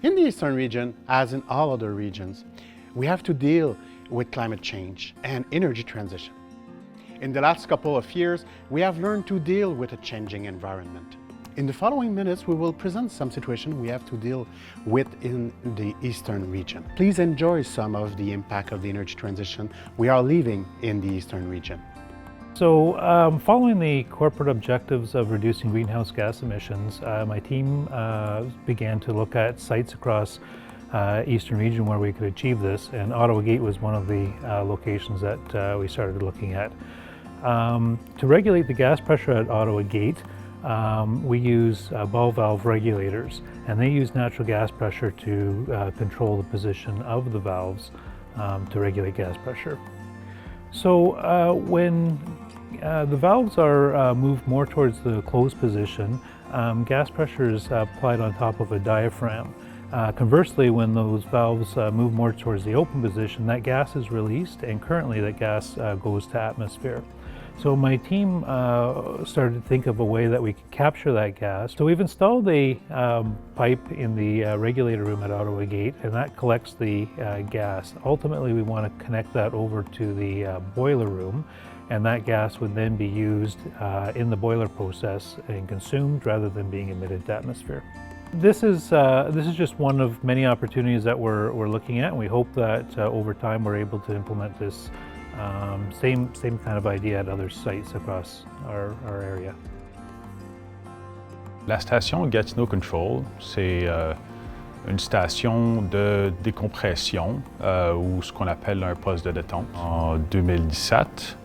In the Eastern region, as in all other regions, we have to deal with climate change and energy transition. In the last couple of years, we have learned to deal with a changing environment. In the following minutes, we will present some situations we have to deal with in the Eastern region. Please enjoy some of the impact of the energy transition we are living in the Eastern region. So, following the corporate objectives of reducing greenhouse gas emissions, my team began to look at sites across Eastern region where we could achieve this, and Ottawa-Gate was one of the locations that we started looking at. To regulate the gas pressure at Ottawa-Gate, we use ball valve regulators, and they use natural gas pressure to control the position of the valves to regulate gas pressure. So when the valves are moved more towards the closed position, gas pressure is applied on top of a diaphragm. Conversely, when those valves move more towards the open position, that gas is released, and currently that gas goes to atmosphere. So my team started to think of a way that we could capture that gas. So we've installed a pipe in the regulator room at Ottawa-Gate, and that collects the gas. Ultimately, we want to connect that over to the boiler room, and that gas would then be used in the boiler process and consumed rather than being emitted to atmosphere. This is just one of many opportunities that we're looking at, and we hope that over time we're able to implement this same kind of idea at other sites across our area. La station Gatineau Control, c'est une station de décompression ou ce qu'on appelle un poste de détente. En 2017,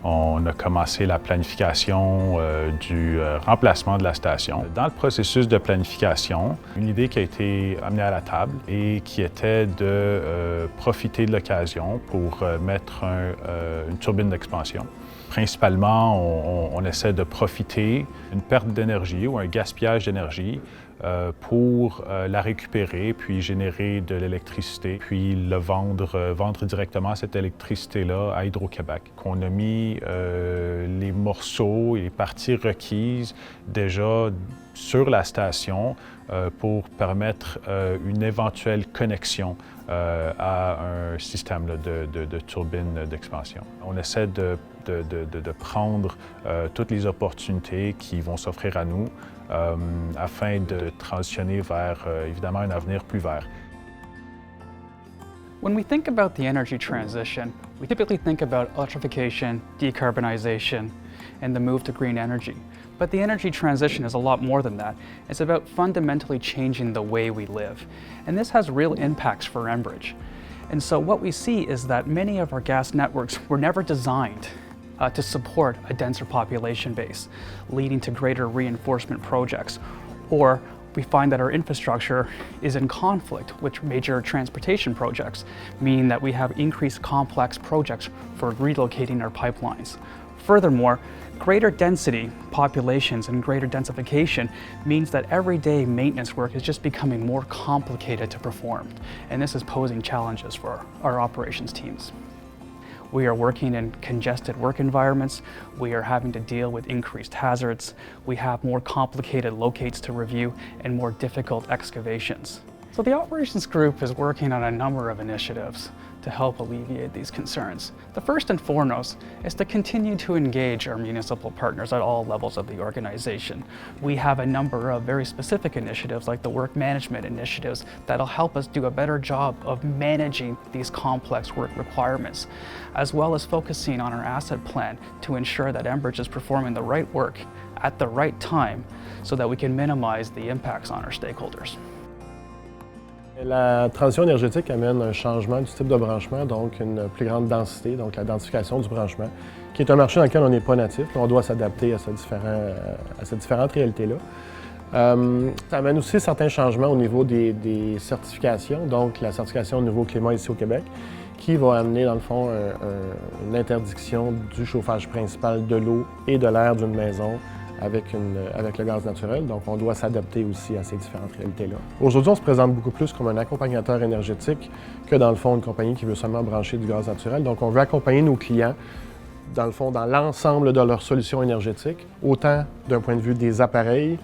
on a commencé la planification du remplacement de la station. Dans le processus de planification, une idée qui a été amenée à la table et qui était de profiter de l'occasion pour mettre une turbine d'expansion. Principalement, on essaie de profiter d'une perte d'énergie ou un gaspillage d'énergie pour la récupérer, puis générer de l'électricité, puis le vendre directement cette électricité-là à Hydro-Québec. On a mis les morceaux et les parties requises déjà sur la station pour permettre une éventuelle connexion à un système de turbine d'expansion. On essaie de prendre toutes les opportunités qui vont s'offrir à nous afin de transitionner vers, évidemment, un avenir plus vert. When we think about the energy transition, we typically think about electrification, decarbonization, and the move to green energy. But the energy transition is a lot more than that. It's about fundamentally changing the way we live. And this has real impacts for Enbridge. And so what we see is that many of our gas networks were never designed to support a denser population base, leading to greater reinforcement projects. Or we find that our infrastructure is in conflict with major transportation projects, meaning that we have increased complex projects for relocating our pipelines. Furthermore, greater density populations and greater densification means that everyday maintenance work is just becoming more complicated to perform, and this is posing challenges for our operations teams. We are working in congested work environments. We are having to deal with increased hazards. We have more complicated locates to review and more difficult excavations. So the operations group is working on a number of initiatives to help alleviate these concerns. The first and foremost is to continue to engage our municipal partners at all levels of the organization. We have a number of very specific initiatives like the work management initiatives that'll help us do a better job of managing these complex work requirements, as well as focusing on our asset plan to ensure that Enbridge is performing the right work at the right time so that we can minimize the impacts on our stakeholders. La transition énergétique amène un changement du type de branchement, donc une plus grande densité, donc la densification du branchement, qui est un marché dans lequel on n'est pas natif. On doit s'adapter à ces différentes réalités-là. Ça amène aussi certains changements au niveau des certifications, donc la certification au niveau climat ici au Québec, qui va amener dans le fond une interdiction du chauffage principal de l'eau et de l'air d'une maison avec le gaz naturel, donc on doit s'adapter aussi à ces différentes réalités-là. Aujourd'hui, on se présente beaucoup plus comme un accompagnateur énergétique que dans le fond une compagnie qui veut seulement brancher du gaz naturel. Donc on veut accompagner nos clients dans le fond, dans l'ensemble de leurs solutions énergétiques, autant d'un point de vue des appareils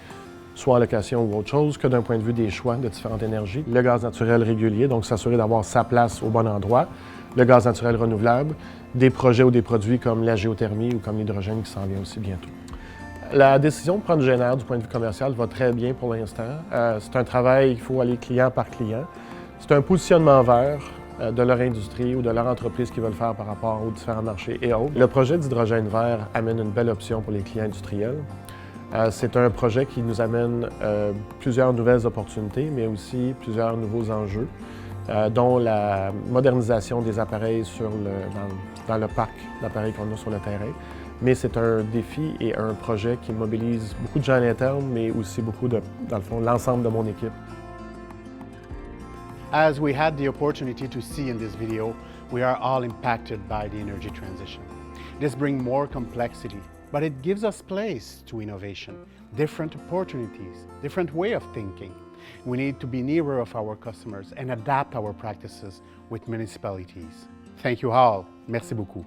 soit en location ou autre chose, que d'un point de vue des choix de différentes énergies. Le gaz naturel régulier, donc s'assurer d'avoir sa place au bon endroit. Le gaz naturel renouvelable, des projets ou des produits comme la géothermie ou comme l'hydrogène qui s'en vient aussi bientôt. La décision de prendre GNR du point de vue commercial va très bien pour l'instant. C'est un travail, il faut aller client par client. C'est un positionnement vert de leur industrie ou de leur entreprise qu'ils veulent faire par rapport aux différents marchés et autres. Le projet d'hydrogène vert amène une belle option pour les clients industriels. C'est un projet qui nous amène plusieurs nouvelles opportunités, mais aussi plusieurs nouveaux enjeux, dont la modernisation des appareils dans le parc d'appareils qu'on a sur le terrain. Mais c'est un défi et un projet qui mobilise beaucoup de gens à l'interne, mais aussi beaucoup dans le fond, l'ensemble de mon équipe. As we had the opportunity to see in this video, we are all impacted by the energy transition. This brings more complexity, but it gives us place to innovation, different opportunities, different way of thinking. We need to be nearer of our customers and adapt our practices with municipalities. Thank you all. Merci beaucoup.